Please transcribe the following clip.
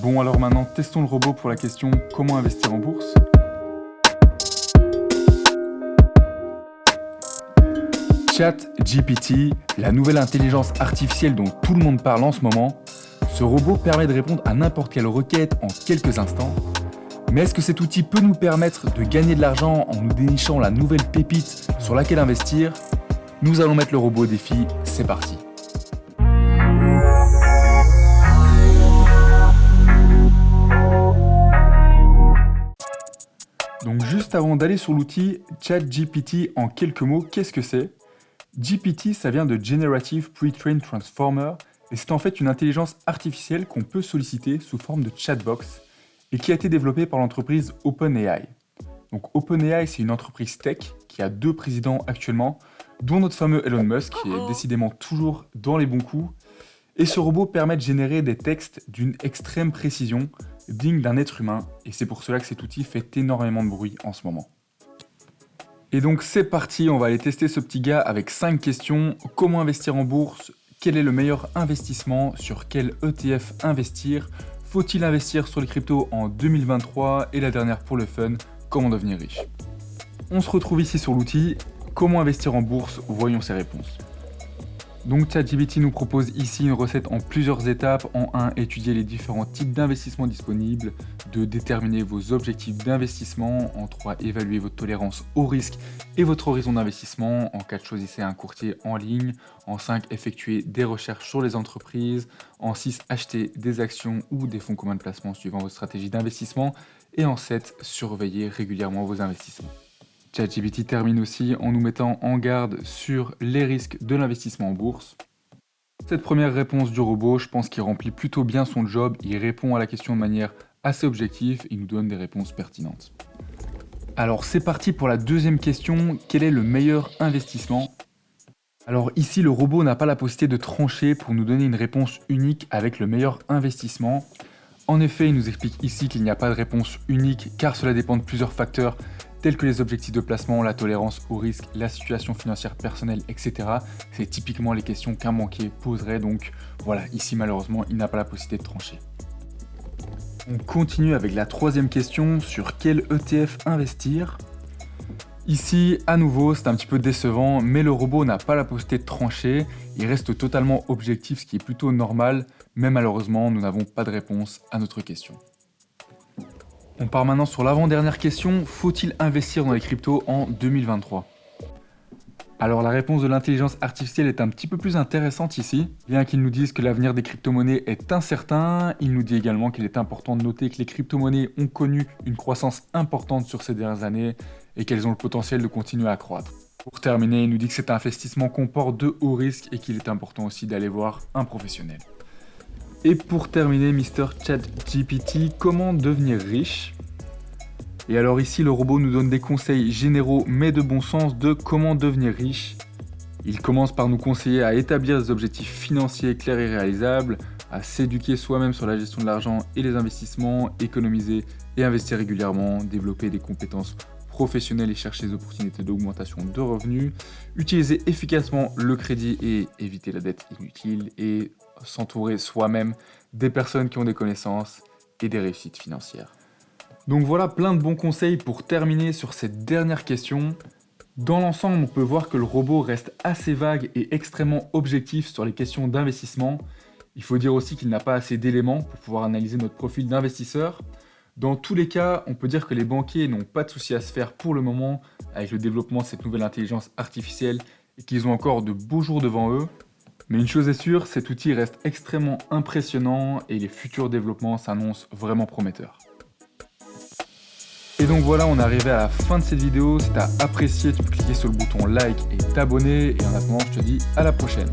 Bon, alors maintenant, testons le robot pour la question « Comment investir en bourse ?» ChatGPT, la nouvelle intelligence artificielle dont tout le monde parle en ce moment, ce robot permet de répondre à n'importe quelle requête en quelques instants. Mais est-ce que cet outil peut nous permettre de gagner de l'argent en nous dénichant la nouvelle pépite sur laquelle investir? Nous allons mettre le robot au défi, c'est parti. Donc juste avant d'aller sur l'outil ChatGPT, en quelques mots, qu'est-ce que c'est? GPT, ça vient de Generative Pre-trained Transformer, et c'est en fait une intelligence artificielle qu'on peut solliciter sous forme de chatbox, et qui a été développée par l'entreprise OpenAI. Donc OpenAI, c'est une entreprise tech qui a 2 présidents actuellement, dont notre fameux Elon Musk, qui est décidément toujours dans les bons coups. Et ce robot permet de générer des textes d'une extrême précision, digne d'un être humain, et c'est pour cela que cet outil fait énormément de bruit en ce moment. Et donc c'est parti, on va aller tester ce petit gars avec 5 questions. Comment investir en bourse? Quel est le meilleur investissement? Sur quel ETF investir? Faut-il investir sur les cryptos en 2023? Et la dernière pour le fun, comment devenir riche? On se retrouve ici sur l'outil. Comment investir en bourse? Voyons ses réponses. Donc ChatGPT nous propose ici une recette en plusieurs étapes. En 1, étudier les différents types d'investissements disponibles. 2, déterminer vos objectifs d'investissement. En 3, évaluer votre tolérance au risque et votre horizon d'investissement. En 4, choisissez un courtier en ligne. En 5, effectuer des recherches sur les entreprises. En 6, acheter des actions ou des fonds communs de placement suivant votre stratégie d'investissement. Et en 7, surveiller régulièrement vos investissements. ChatGPT termine aussi en nous mettant en garde sur les risques de l'investissement en bourse. Cette première réponse du robot, je pense qu'il remplit plutôt bien son job, il répond à la question de manière assez objective, il nous donne des réponses pertinentes. Alors c'est parti pour la deuxième question, quel est le meilleur investissement? Alors ici le robot n'a pas la possibilité de trancher pour nous donner une réponse unique avec le meilleur investissement. En effet, il nous explique ici qu'il n'y a pas de réponse unique car cela dépend de plusieurs facteurs tels que les objectifs de placement, la tolérance au risque, la situation financière personnelle, etc. C'est typiquement les questions qu'un banquier poserait, donc voilà, ici malheureusement, il n'a pas la possibilité de trancher. On continue avec la troisième question, sur quel ETF investir? Ici, à nouveau, c'est un petit peu décevant, mais le robot n'a pas la possibilité de trancher, il reste totalement objectif, ce qui est plutôt normal, mais malheureusement, nous n'avons pas de réponse à notre question. On part maintenant sur l'avant-dernière question, faut-il investir dans les cryptos en 2023? Alors la réponse de l'intelligence artificielle est un petit peu plus intéressante ici. Bien qu'ils nous disent que l'avenir des crypto-monnaies est incertain, il nous dit également qu'il est important de noter que les crypto-monnaies ont connu une croissance importante sur ces dernières années et qu'elles ont le potentiel de continuer à croître. Pour terminer, il nous dit que cet investissement comporte de hauts risques et qu'il est important aussi d'aller voir un professionnel. Et pour terminer, Mr. ChatGPT, comment devenir riche? Et alors ici, le robot nous donne des conseils généraux mais de bon sens de comment devenir riche. Il commence par nous conseiller à établir des objectifs financiers clairs et réalisables, à s'éduquer soi-même sur la gestion de l'argent et les investissements, économiser et investir régulièrement, développer des compétences professionnelles et chercher des opportunités d'augmentation de revenus, utiliser efficacement le crédit et éviter la dette inutile et s'entourer soi-même des personnes qui ont des connaissances et des réussites financières. Donc voilà plein de bons conseils pour terminer sur cette dernière question. Dans l'ensemble, on peut voir que le robot reste assez vague et extrêmement objectif sur les questions d'investissement. Il faut dire aussi qu'il n'a pas assez d'éléments pour pouvoir analyser notre profil d'investisseur. Dans tous les cas, on peut dire que les banquiers n'ont pas de soucis à se faire pour le moment avec le développement de cette nouvelle intelligence artificielle et qu'ils ont encore de beaux jours devant eux. Mais une chose est sûre, cet outil reste extrêmement impressionnant et les futurs développements s'annoncent vraiment prometteurs. Et donc voilà, on est arrivé à la fin de cette vidéo. Si tu as apprécié, tu peux cliquer sur le bouton like et t'abonner. Et en attendant, je te dis à la prochaine.